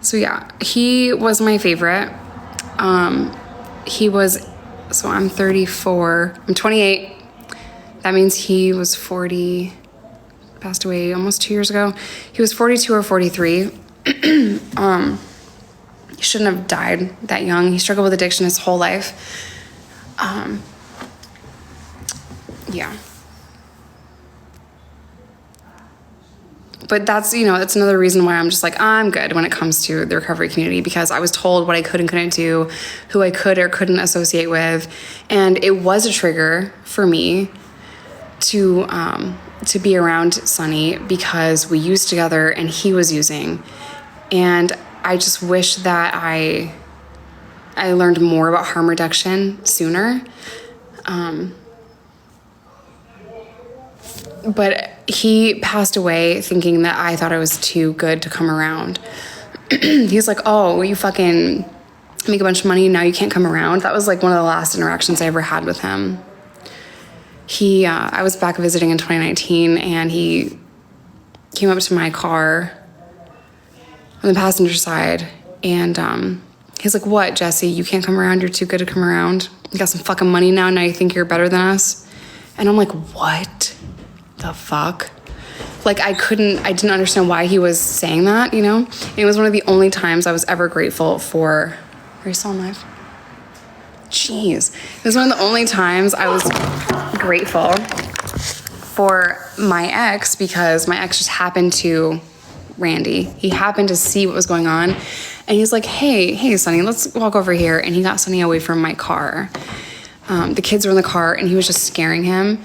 So yeah, he was my favorite. So I'm 34, I'm 28. That means he was 40, passed away almost 2 years ago. He was 42 or 43. He shouldn't have died that young. He struggled with addiction his whole life. Yeah. But that's, that's another reason why I'm just like, I'm good when it comes to the recovery community, because I was told what I could and couldn't do, who I could or couldn't associate with. And it was a trigger for me to be around Sonny, because we used together and he was using. And I just wish that I learned more about harm reduction sooner. But he passed away thinking that I thought I was too good to come around. He's like, oh, you fucking make a bunch of money, now you can't come around. That was like one of the last interactions I ever had with him. I was back visiting in 2019, and he came up to my car on the passenger side, and he's like, what, Jesse, you can't come around, you're too good to come around? You got some fucking money now you think you're better than us? And I'm like, what the fuck? Like, I didn't understand why he was saying that, And it was one of the only times I was ever grateful for, are you still alive? Jeez. It was one of the only times I was grateful for my ex, because my ex just happened to, Randy, he happened to see what was going on, and he's like, hey, Sonny, let's walk over here. And he got Sonny away from my car. The kids were in the car, and he was just scaring them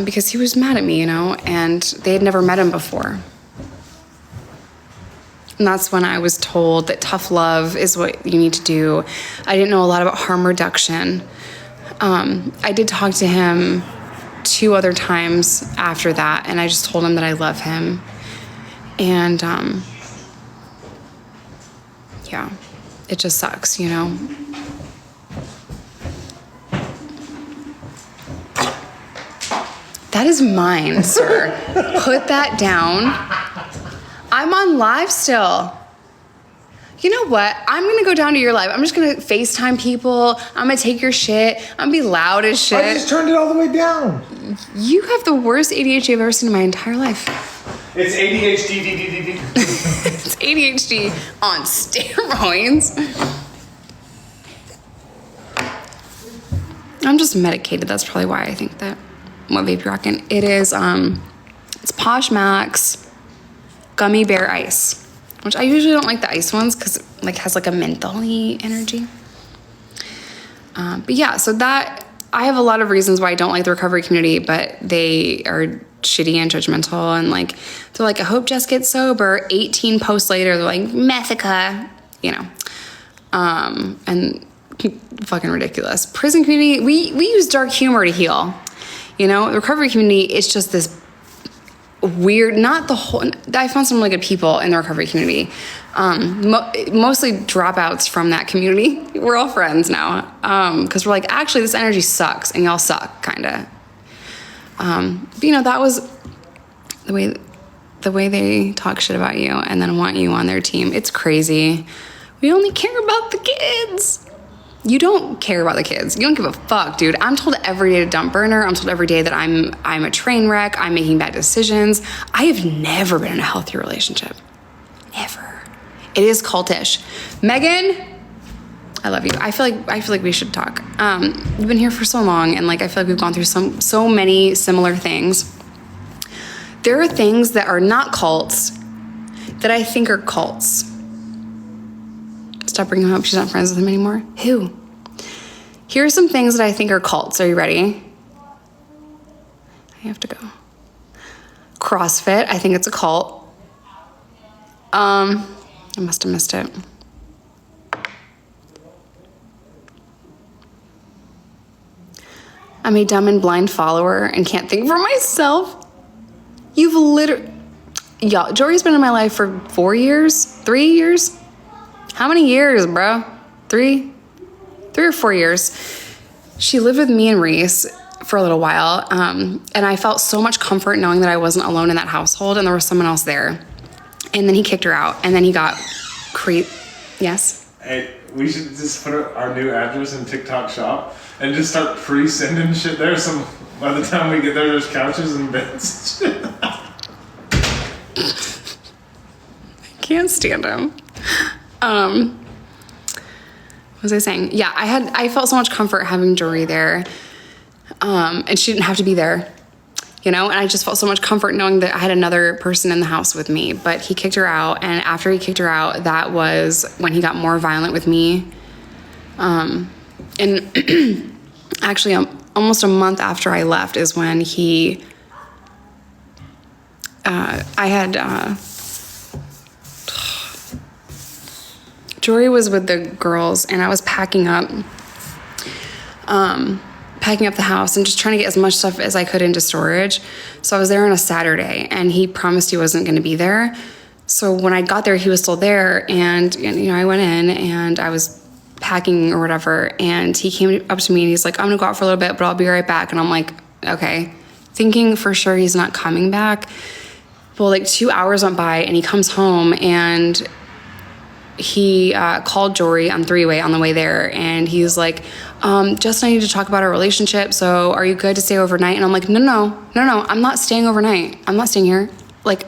because he was mad at me, and they had never met him before. And that's when I was told that tough love is what you need to do. I didn't know a lot about harm reduction. I did talk to him 2 other times after that, and I just told him that I love him. And yeah, it just sucks, That is mine, sir. Put that down. I'm on live still. You know what? I'm going to go down to your live. I'm just going to FaceTime people. I'm going to take your shit. I'm going to be loud as shit. I just turned it all the way down. You have the worst ADHD I've ever seen in my entire life. It's ADHD. It's ADHD on steroids. I'm just medicated. That's probably why I think that. What vape you're rocking? It is, it's Posh Max Gummy Bear Ice, which I usually don't like the ice ones because it has like a mentholy energy. But yeah, so that, I have a lot of reasons why I don't like the recovery community, but they are shitty and judgmental, and they're like, I hope Jess gets sober. 18 posts later, they're like, Methica, and fucking ridiculous. Prison community, we use dark humor to heal. The recovery community is just this weird, I found some really good people in the recovery community. Mostly dropouts from that community. We're all friends now. Cause we're like, actually this energy sucks and y'all suck, kinda. But that was the way they talk shit about you and then want you on their team. It's crazy. We only care about the kids. You don't care about the kids. You don't give a fuck, dude. I'm told every day to dump burner. I'm told every day that I'm a train wreck. I'm making bad decisions. I have never been in a healthy relationship. Never. It is cultish. Megan, I love you. I feel like we should talk. You've been here for so long, and I feel like we've gone through so many similar things. There are things that are not cults that I think are cults. Stop bringing him up. She's not friends with him anymore. Who? Here are some things that I think are cults. Are you ready? I have to go. CrossFit. I think it's a cult. I must have missed it. I'm a dumb and blind follower and can't think for myself. You've literally... Y'all, Jory's been in my life for 4 years? 3 years? How many years, bro? 3 or 4 years. She lived with me and Reese for a little while, and I felt so much comfort knowing that I wasn't alone in that household and there was someone else there. And then he kicked her out, and then he got Yes? Hey, we should just put our new address in TikTok shop and just start pre-sending shit there. So by the time we get there, there's couches and beds and shit. I can't stand him. What was I saying? Yeah, I felt so much comfort having Jory there. And she didn't have to be there, you know? And I just felt so much comfort knowing that I had another person in the house with me. But he kicked her out, and after he kicked her out, that was when he got more violent with me. And actually, almost a month after I left is when Jory was with the girls, and I was packing up the house and just trying to get as much stuff as I could into storage. So I was there on a Saturday, and he promised he wasn't going to be there. So when I got there, he was still there, and I went in and I was packing or whatever, and he came up to me and he's like, I'm gonna go out for a little bit, but I'll be right back. And I'm like, okay, thinking for sure he's not coming back. Well, like 2 hours went by, and he comes home, and he called Jory on three-way on the way there, and he's like, Justin, I need to talk about our relationship, so are you good to stay overnight? And I'm like, no, I'm not staying overnight. I'm not staying here. Like,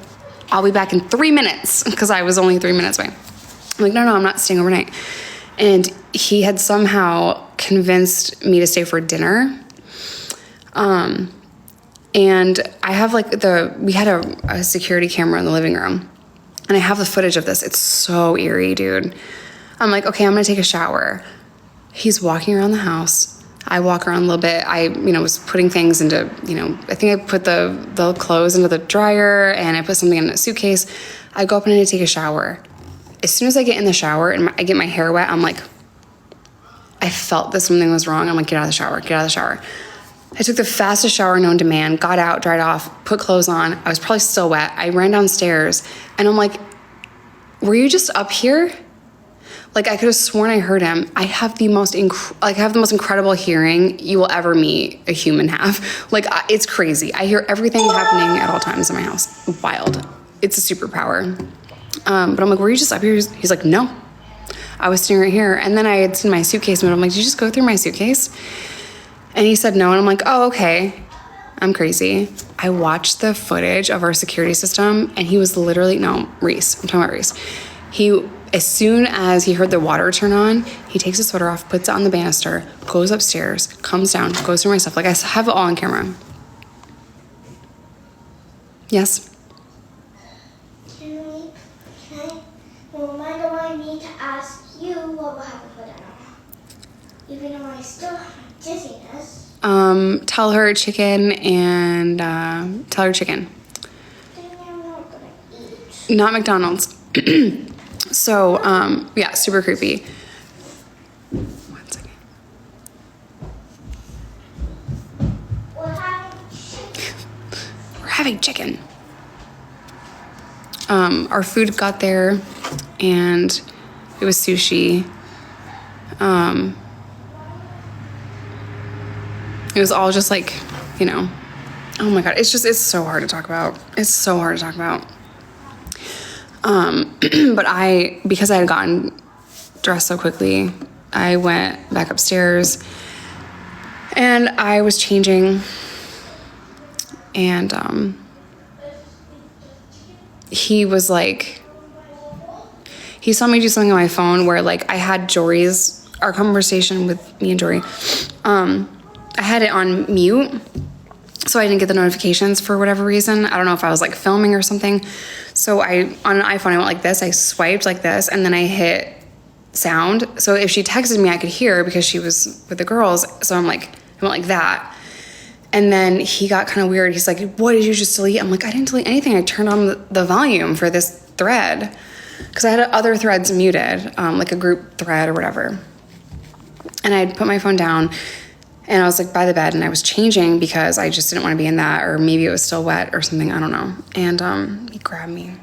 I'll be back in 3 minutes, because I was only 3 minutes away. I'm like, no, I'm not staying overnight. And he had somehow convinced me to stay for dinner. And I have we had a security camera in the living room, and I have the footage of this. It's so eerie, dude. I'm like, okay, I'm gonna take a shower. He's walking around the house. I walk around a little bit. I, was putting things into, I think I put the clothes into the dryer, and I put something in a suitcase. I go up and I take a shower. As soon as I get in the shower and I get my hair wet, I'm like, I felt that something was wrong. I'm like, get out of the shower, get out of the shower. I took the fastest shower known to man, got out, dried off, put clothes on. I was probably still wet. I ran downstairs, and I'm like, were you just up here? Like, I could have sworn I heard him. I have the most incredible hearing you will ever meet a human have. Like, it's crazy. I hear everything happening at all times in my house. Wild. It's a superpower. But I'm like, were you just up here? He's like, no. I was sitting right here. And then I had seen my suitcase, and I'm like, did you just go through my suitcase? And he said no. And I'm like, oh, okay. I'm crazy. I watched the footage of our security system, and he was literally, no, Reese. I'm talking about Reese. As soon as he heard the water turn on, he takes his sweater off, puts it on the banister, goes upstairs, comes down, goes through my stuff. Like, I have it all on camera. Yes? Why do I need to ask you what will happen for dinner? Even though I still have dizziness. Tell her chicken and tell her chicken. Then I'm not gonna eat. Not McDonald's. So, yeah, super creepy. 1 second. We're having chicken. Our food got there, and it was sushi. It was all just like, oh my God, it's so hard to talk about. It's so hard to talk about. But because I had gotten dressed so quickly, I went back upstairs, and I was changing, and, he was like, he saw me do something on my phone where, like, I had our conversation with me and Jory, I had it on mute, so I didn't get the notifications for whatever reason. I don't know if I was like filming or something. So on an iPhone, I went like this, I swiped like this, and then I hit sound. So if she texted me, I could hear because she was with the girls. So I went like that. And then he got kind of weird. He's like, what did you just delete? I'm like, I didn't delete anything. I turned on the volume for this thread because I had other threads muted, like a group thread or whatever. And I'd put my phone down, and I was like by the bed, and I was changing because I just didn't want to be in that, or maybe it was still wet or something. I don't know. And he grabbed me.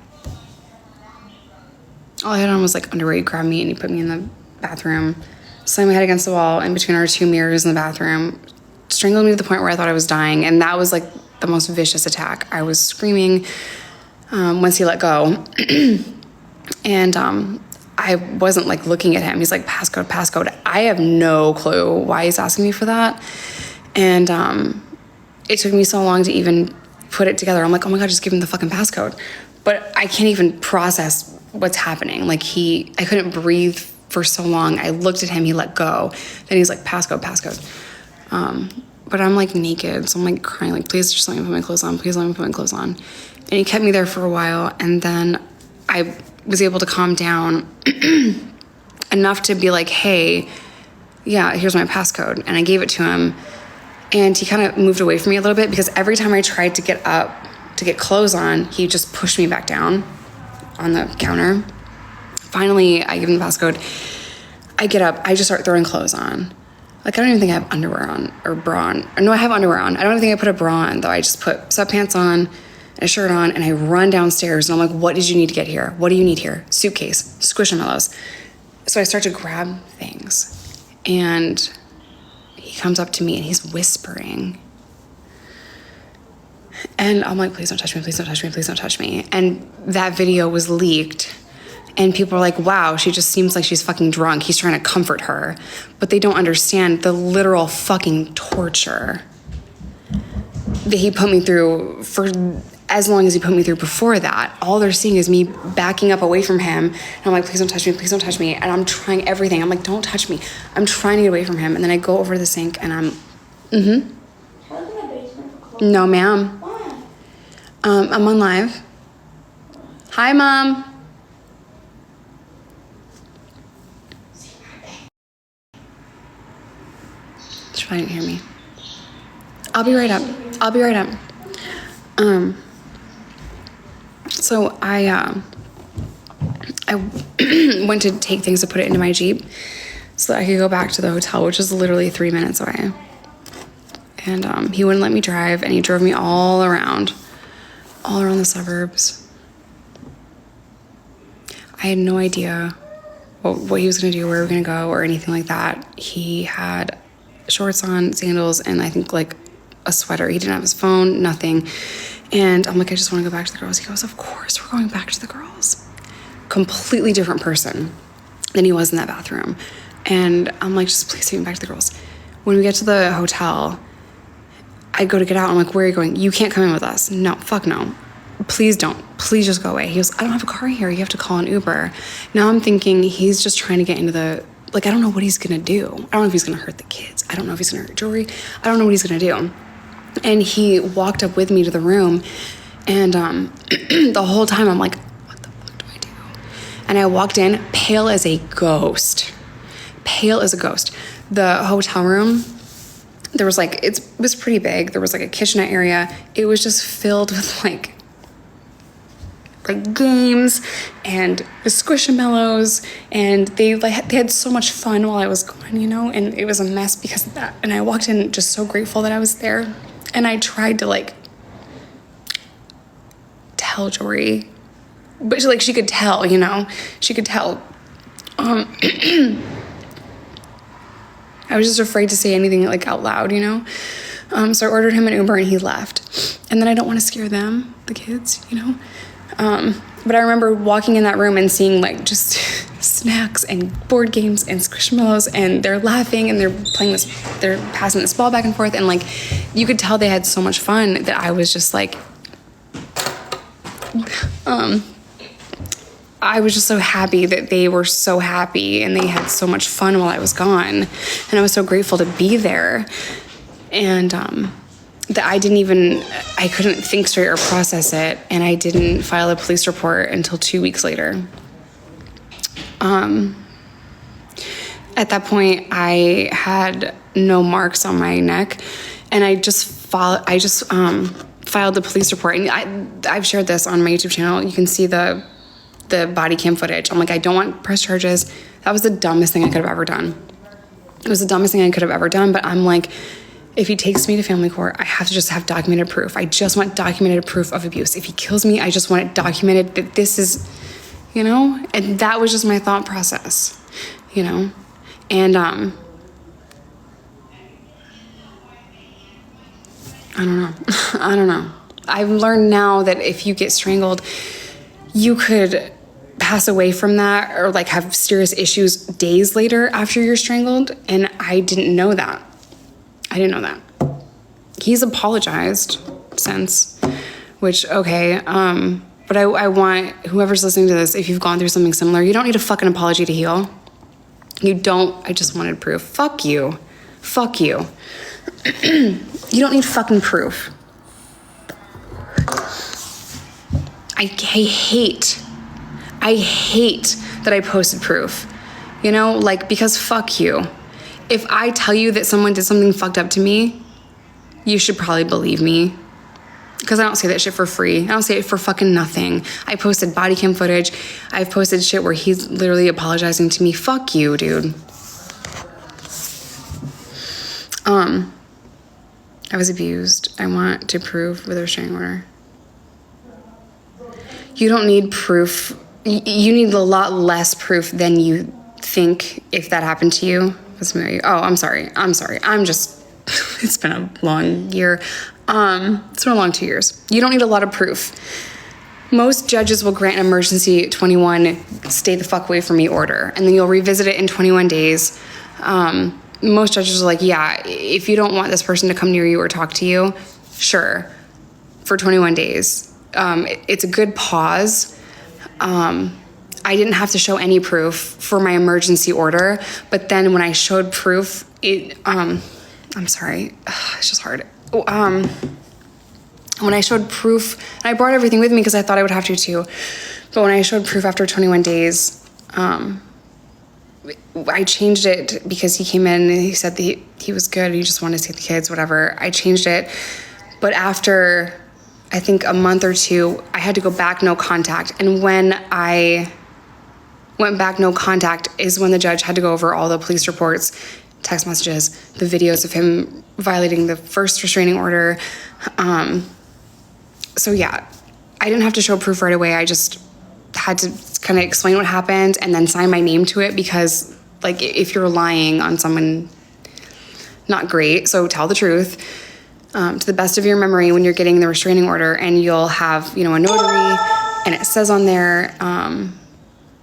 All I had on was like underwear. He grabbed me and he put me in the bathroom, slammed my head against the wall in between our two mirrors in the bathroom, strangled me to the point where I thought I was dying. And that was like the most vicious attack. I was screaming once he let go. And I wasn't like looking at him. He's like, passcode, passcode. I have no clue why he's asking me for that. And it took me so long to even put it together. I'm like, oh my God, just give him the fucking passcode. But I can't even process what's happening. Like I couldn't breathe for so long. I looked at him, he let go. Then he's like, passcode, passcode. But I'm like naked. So I'm like crying, like, please just let me put my clothes on. Please let me put my clothes on. And he kept me there for a while. And then I was able to calm down enough to be like, hey, yeah, here's my passcode. And I gave it to him. And he kind of moved away from me a little bit because every time I tried to get up to get clothes on, he just pushed me back down on the counter. Finally, I give him the passcode. I get up, I just start throwing clothes on. Like, I don't even think I have underwear on or bra on. No, I have underwear on. I don't even think I put a bra on, though. I just put sweatpants on, a shirt on, and I run downstairs. And I'm like, what did you need to get here? What do you need here? Suitcase, Squishmallows. So I start to grab things. And he comes up to me and he's whispering. And I'm like, please don't touch me, please don't touch me, please don't touch me. And that video was leaked. And people are like, wow, she just seems like she's fucking drunk. He's trying to comfort her. But they don't understand the literal fucking torture that he put me through for as long as he put me through before that. All they're seeing is me backing up away from him. And I'm like, please don't touch me, please don't touch me. And I'm trying everything. I'm like, don't touch me. I'm trying to get away from him. And then I go over to the sink and I'm, no, ma'am. Why? I'm on live. Hi, Mom. She probably didn't hear me. I'll be right up. I'll be right up. So I went to take things to put it into my Jeep so that I could go back to the hotel, which is literally 3 minutes away. And he wouldn't let me drive, and he drove me all around the suburbs. I had no idea what he was going to do, where we were going to go, or anything like that. He had shorts on, sandals, and I think like a sweater. He didn't have his phone, nothing. And I'm like, I just want to go back to the girls. He goes, of course, we're going back to the girls. Completely different person than he was in that bathroom. And I'm like, just please take me back to the girls. When we get to the hotel, I go to get out. I'm like, where are you going? You can't come in with us. No, fuck no. Please don't. Please just go away. He goes, I don't have a car here. You have to call an Uber. Now I'm thinking he's just trying to get into the, like, I don't know what he's going to do. I don't know if he's going to hurt the kids. I don't know if he's going to hurt jewelry. I don't know what he's going to do. And he walked up with me to the room. And the whole time I'm like, what the fuck do I do? And I walked in pale as a ghost. Pale as a ghost. The hotel room, there was like, it was pretty big. There was like a kitchenette area. It was just filled with like games and the Squishmallows, and they had so much fun while I was gone, you know, and it was a mess because of that. And I walked in just so grateful that I was there, and I tried to like tell Jory, but she could tell, you know, she could tell. I was just afraid to say anything like out loud, you know. So I ordered him an Uber and he left. And then I don't want to scare them, the kids, you know. But I remember walking in that room and seeing like just snacks and board games and Squishmallows, and they're laughing and they're playing this, they're passing this ball back and forth, and like you could tell they had so much fun that I was just like, I was just so happy that they were so happy and they had so much fun while I was gone, and I was so grateful to be there. And that I couldn't think straight or process it, and I didn't file a police report until 2 weeks later. At that point, I had no marks on my neck, and I just filed the police report. And I've shared this on my YouTube channel. You can see the body cam footage. I'm like, I don't want press charges. That was the dumbest thing I could have ever done. It was the dumbest thing I could have ever done, but I'm like, if he takes me to family court, I have to just have documented proof. I just want documented proof of abuse. If he kills me, I just want it documented that this is, you know? And that was just my thought process, you know? And I don't know. I don't know. I've learned now that if you get strangled, you could pass away from that or like have serious issues days later after you're strangled. And I didn't know that. He's apologized since, which, okay. But I want whoever's listening to this, if you've gone through something similar, you don't need a fucking apology to heal. You don't. I just wanted proof. Fuck you. You don't need fucking proof. I hate that I posted proof. You know, like, because fuck you. If I tell you that someone did something fucked up to me, you should probably believe me. Because I don't say that shit for free. I don't say it for fucking nothing. I posted body cam footage. I've posted shit where he's literally apologizing to me. Fuck you, dude. I was abused. I want to prove with a restraining order. You don't need proof. You need a lot less proof than you think if that happened to you. Oh, I'm sorry. I'm just... It's been a long year. It's been a long 2 years. You don't need a lot of proof. Most judges will grant an emergency 21 stay the fuck away from me order, and then you'll revisit it in 21 days. Most judges are like, yeah, if you don't want this person to come near you or talk to you, sure, for 21 days. It's a good pause. I didn't have to show any proof for my emergency order, but then when I showed proof, I'm sorry, it's just hard. When I showed proof, and I brought everything with me because I thought I would have to too, but when I showed proof after 21 days, I changed it because he came in and he said that he was good, he just wanted to see the kids, whatever. I changed it, but after, I think a month or two, I had to go back no contact, and when I went back no contact is when the judge had to go over all the police reports, text messages, the videos of him violating the first restraining order. So yeah, I didn't have to show proof right away. I just had to kind of explain what happened and then sign my name to it because, like, if you're lying on someone, not great. So tell the truth to the best of your memory when you're getting the restraining order, and you'll have, a notary, and it says on there,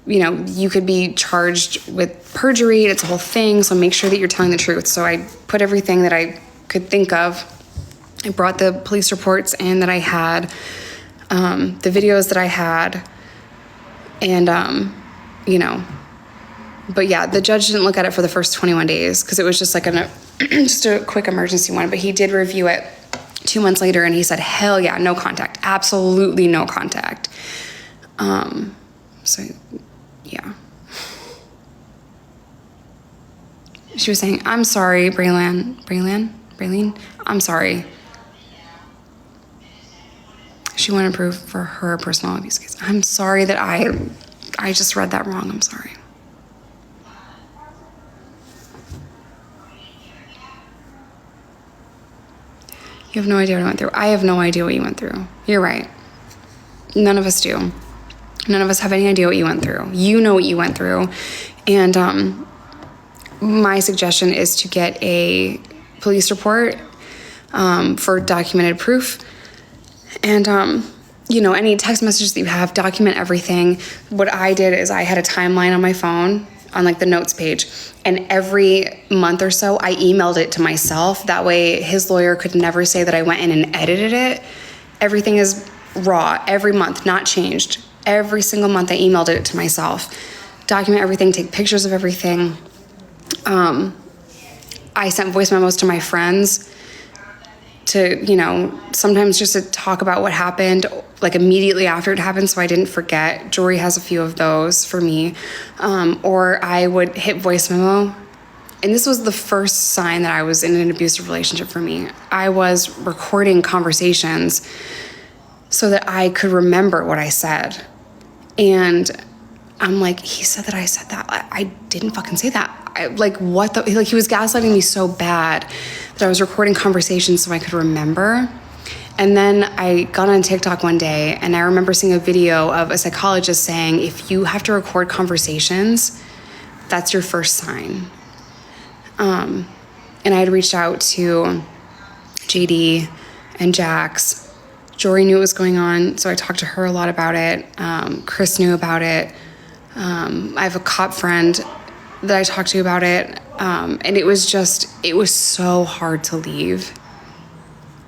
you could be charged with perjury, and it's a whole thing, so make sure that you're telling the truth. So I put everything that I could think of. I brought the police reports in that I had, the videos that I had, and, but yeah, the judge didn't look at it for the first 21 days because it was just like just a quick emergency one, but he did review it 2 months later, and he said, hell yeah, no contact, absolutely no contact. So yeah. She was saying, I'm sorry, Braylene, I'm sorry. She wanted proof for her personal abuse case. I'm sorry that I just read that wrong. I'm sorry. You have no idea what I went through. I have no idea what you went through. You're right. None of us do. None of us have any idea what you went through. You know what you went through. And my suggestion is to get a police report for documented proof. And, any text messages that you have, document everything. What I did is I had a timeline on my phone on like the notes page, and every month or so I emailed it to myself. That way his lawyer could never say that I went in and edited it. Everything is raw every month, not changed. Every single month I emailed it to myself. Document everything, take pictures of everything. I sent voice memos to my friends to, sometimes just to talk about what happened, like immediately after it happened, so I didn't forget. Jory has a few of those for me. Or I would hit voice memo. And this was the first sign that I was in an abusive relationship for me. I was recording conversations so that I could remember what I said. And I'm like, he said that I said that. I didn't fucking say that. What the, he was gaslighting me so bad that I was recording conversations so I could remember. And then I got on TikTok one day, and I remember seeing a video of a psychologist saying, if you have to record conversations, that's your first sign. And I had reached out to JD and Jax Jory knew what was going on, so I talked to her a lot about it. Chris knew about it. I have a cop friend that I talked to about it. And it was so hard to leave.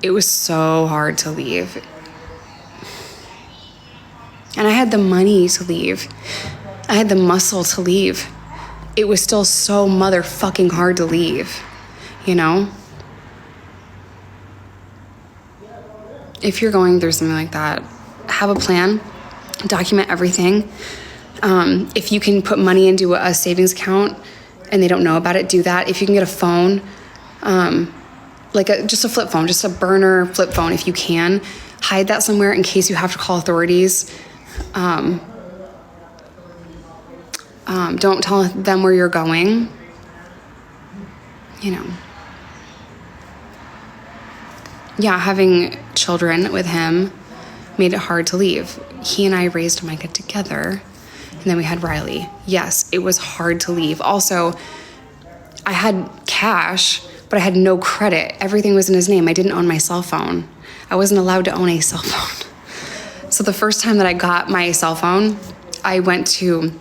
It was so hard to leave. And I had the money to leave. I had the muscle to leave. It was still so motherfucking hard to leave, you know? If you're going through something like that, have a plan, document everything. If you can put money into a savings account and they don't know about it, do that. If you can get a phone, just a flip phone, just a burner flip phone, if you can, hide that somewhere in case you have to call authorities. Don't tell them where you're going, you know. Yeah, having children with him made it hard to leave. He and I raised Micah together, and then we had Riley. Yes, it was hard to leave. Also, I had cash, but I had no credit. Everything was in his name. I didn't own my cell phone. I wasn't allowed to own a cell phone. So the first time that I got my cell phone, I went to,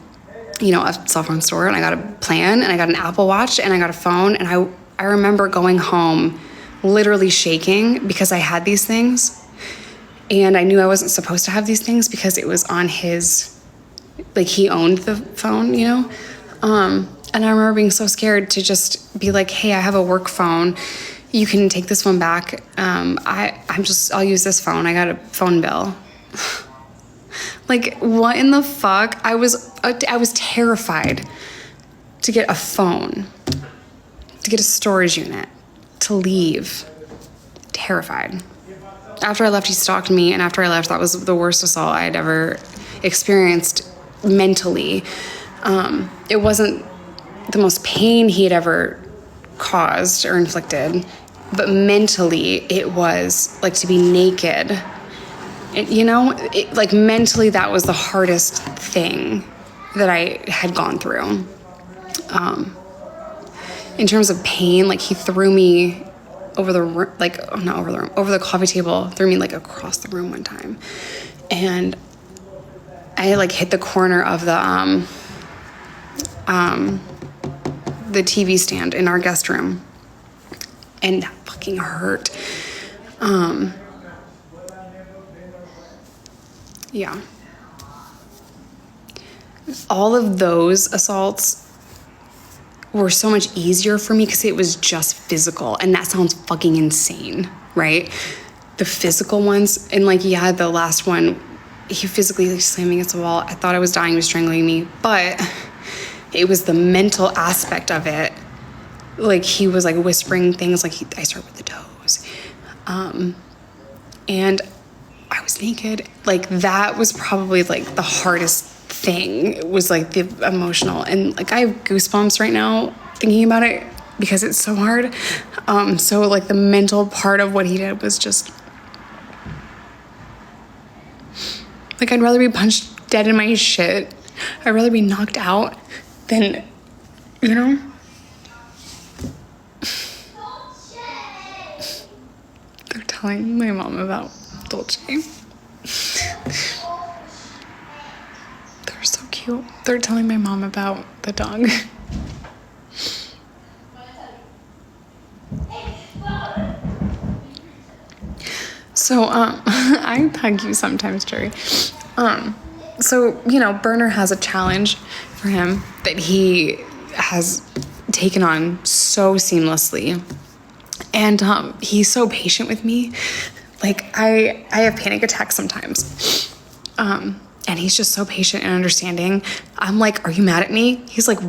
a cell phone store, and I got a plan, and I got an Apple Watch, and I got a phone, and I remember going home literally shaking because I had these things, and I knew I wasn't supposed to have these things because it was on his, he owned the phone, and I remember being so scared to just be like, hey, I have a work phone, you can take this one back. I'll use this phone, I got a phone bill. What in the fuck? I was terrified to get a phone, to get a storage unit, to leave. Terrified. After I left, he stalked me, and after I left, that was the worst assault I had ever experienced mentally. It wasn't the most pain he had ever caused or inflicted, but mentally, it was to be naked. Mentally, that was the hardest thing that I had gone through. In terms of pain, he threw me over the room, not over the room, over the coffee table, threw me across the room one time. And I hit the corner of the TV stand in our guest room. And that fucking hurt. Yeah. All of those assaults were so much easier for me because it was just physical, and that sounds fucking insane, right? The physical ones, and the last one, he physically slammed me against the wall. I thought I was dying, he was strangling me, but it was the mental aspect of it. He was whispering things, I start with the toes, and I was naked. That was probably the hardest thing. It was the emotional, and I have goosebumps right now thinking about it because it's so hard. So the mental part of what he did was just I'd rather be punched dead in my shit. I'd rather be knocked out than, They're telling my mom about Dolce. They're so cute. They're telling my mom about the dog. So, I hug you sometimes, Jerry. Burner has a challenge for him that he has taken on so seamlessly. And he's so patient with me. I have panic attacks sometimes. And he's just so patient and understanding. I'm like, are you mad at me? He's like,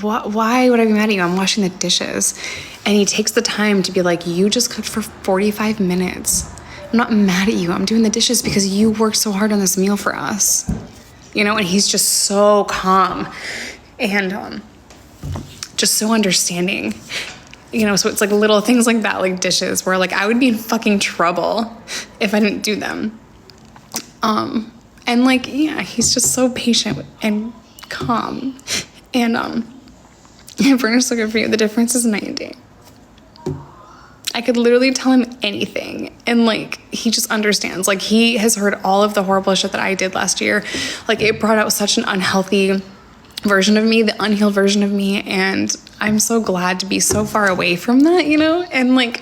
what? Why would I be mad at you? I'm washing the dishes. And he takes the time to be like, you just cooked for 45 minutes. I'm not mad at you. I'm doing the dishes because you worked so hard on this meal for us. And he's just so calm and just so understanding. So it's little things like that, dishes, where I would be in fucking trouble if I didn't do them. He's just so patient and calm. And Burner's so good for you. The difference is night and day. I could literally tell him anything, And like, he just understands. Like, he has heard all of the horrible shit that I did last year. Like, it brought out such an unhealthy version of me, the unhealed version of me. And I'm so glad to be so far away from that, you know? And like,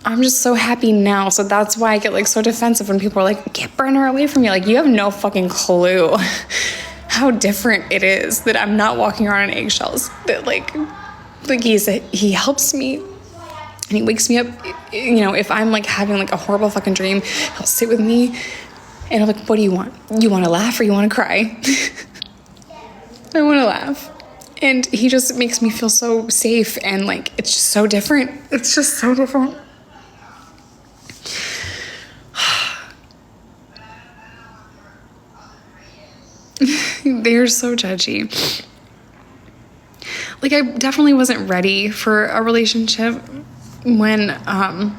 I'm just so happy now. So that's why I get like so defensive when people are like, get Brenner away from me. Like, you have no fucking clue how different it is that I'm not walking around on eggshells. That like he helps me and he wakes me up. You know, if I'm like having like a horrible fucking dream, he'll sit with me and I'm like, what do you want? You want to laugh or you want to cry? I want to laugh. And he just makes me feel so safe and like, it's just so different. It's just so different. They're so judgy. Like, I definitely wasn't ready for a relationship when I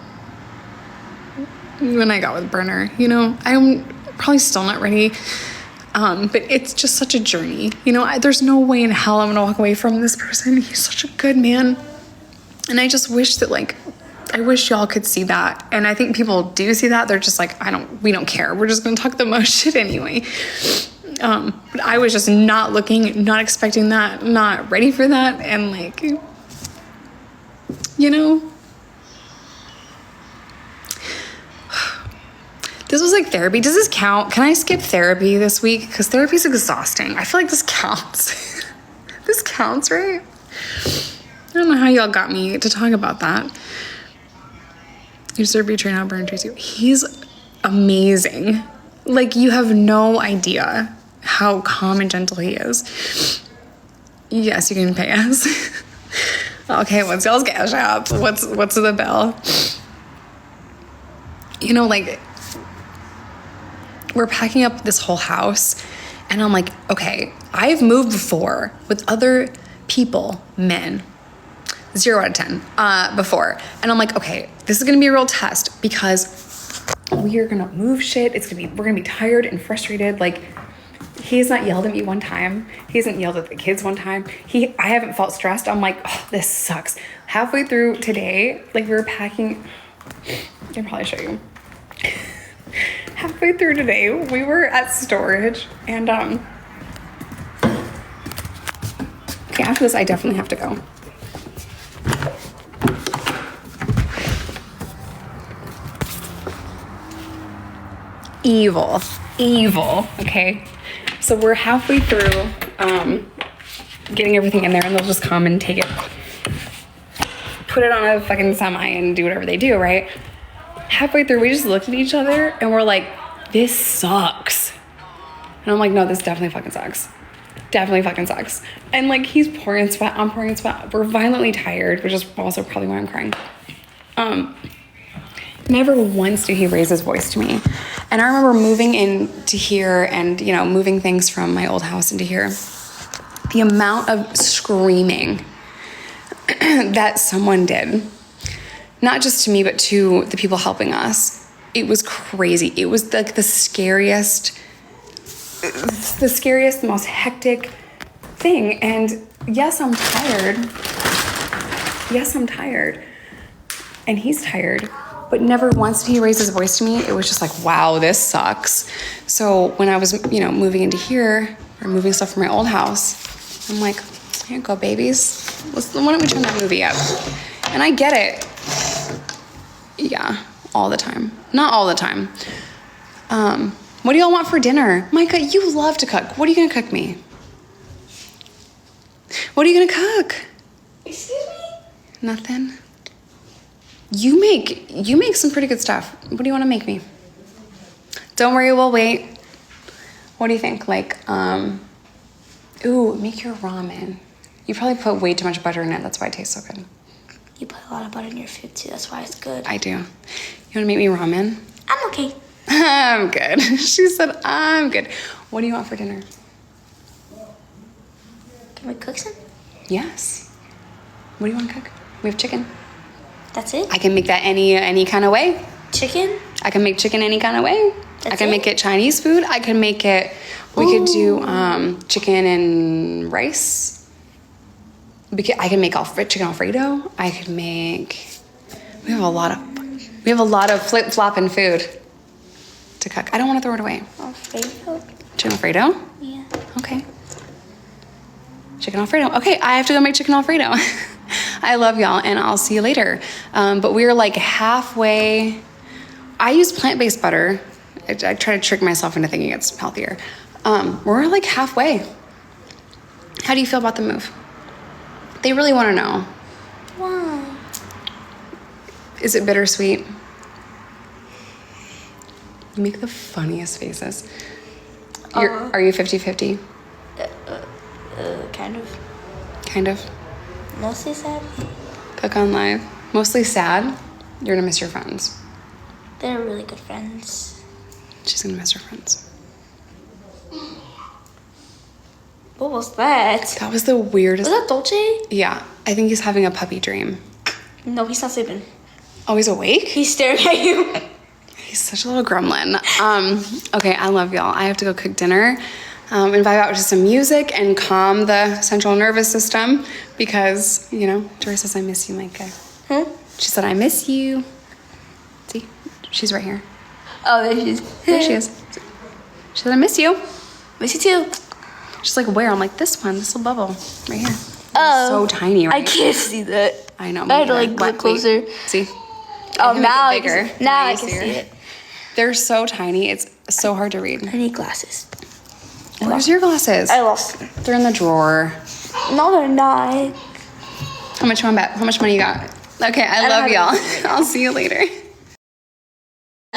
got with Brenner, you know. I'm probably still not ready, but it's just such a journey, you know. There's no way in hell I'm gonna walk away from this person. He's such a good man, and I just wish that, like, I wish y'all could see that. And I think people do see that. They're just like, we don't care. We're just gonna talk the most shit anyway. But I was just not looking, not expecting that, not ready for that. And like, you know, this was like therapy. Does this count? Can I skip therapy this week? Because therapy is exhausting. I feel like this counts. This counts, right? I don't know how y'all got me to talk about that. You deserve to be trained out, Brenner treats you. He's amazing. Like, you have no idea how calm and gentle he is. Yes, you can pay us. Okay, what's y'all's cash app? What's the bill? You know, like, we're packing up this whole house, and I'm like, okay, I've moved before with other people, men, 0 out of 10 before, and I'm like, okay, this is gonna be a real test because we are gonna move shit. We're gonna be tired and frustrated. Like, he has not yelled at me one time. He hasn't yelled at the kids one time. I haven't felt stressed. I'm like, oh, this sucks. Halfway through today, like, we were packing. I can probably show you. Halfway through today, we were at storage, and okay, after this, I definitely have to go. Evil, okay? So we're halfway through getting everything in there, and they'll just come and take it, put it on a fucking semi and do whatever they do, right? Halfway through, we just looked at each other and we're like, this sucks. And I'm like, no, this definitely fucking sucks. Definitely fucking sucks. And like, he's pouring sweat, I'm pouring sweat. We're violently tired, which is also probably why I'm crying. Never once did he raise his voice to me. And I remember moving into here and, you know, moving things from my old house into here. The amount of screaming that someone did, not just to me, but to the people helping us, it was crazy. It was like the scariest, the most hectic thing. And yes, I'm tired. And he's tired. But never once did he raise his voice to me. It was just like, wow, this sucks. So when I was, you know, moving into here, or moving stuff from my old house, I'm like, here you go, babies. Why don't we turn that movie up? And I get it. Yeah, all the time. Not all the time. What do y'all want for dinner? Micah, you love to cook. What are you gonna cook me? What are you gonna cook? Excuse me? Nothing. You make some pretty good stuff. What do you want to make me? Don't worry, we'll wait. What do you think? Like, ooh, make your ramen. You probably put way too much butter in it. That's why it tastes so good. You put a lot of butter in your food too. That's why it's good. I do. You want to make me ramen? I'm okay. I'm good. She said, I'm good. What do you want for dinner? Can we cook some? Yes. What do you want to cook? We have chicken. That's it? I can make that any kind of way. Chicken? I can make chicken any kind of way. That's I can it? make it Chinese food. I can make it, we could do chicken and rice. I can make chicken Alfredo. I could make We have a lot of flip-flopping food to cook. I don't want to throw it away. Alfredo? Chicken Alfredo? Yeah. Okay. Chicken Alfredo. Okay, I have to go make chicken Alfredo. I love y'all, and I'll see you later. But we're like halfway. I use plant-based butter. I try to trick myself into thinking it's healthier. We're like halfway. How do you feel about the move? They really want to know. Why? Is it bittersweet? You make the funniest faces. Are you 50-50? Kind of. Kind of. Mostly sad. Cook on live. Mostly sad. You're gonna miss your friends. They're really good friends. She's gonna miss her friends. What was that? That was the weirdest. Was that Dolce? Yeah, I think he's having a puppy dream. No, he's not sleeping. Oh, he's awake? He's staring at you. He's such a little gremlin. Okay, I love y'all. I have to go cook dinner and vibe out to some music and calm the central nervous system because, you know, Tori says, I miss you, Micah. She said, I miss you. See, she's right here. Oh, there she is. There she is. She said, I miss you. Miss you too. She's like, where? I'm like, this one, this little bubble right here. Oh. So tiny, right? I can't see that. I know. I had to me like neither. look closer. Wait, see? Oh, now I bigger. can, now I you can her. see it. They're so tiny. It's so hard to read. I need glasses. Where's your glasses? I lost them. They're in the drawer. No, they're not. How much money you got? Okay, I love don't have y'all. I'll see you later.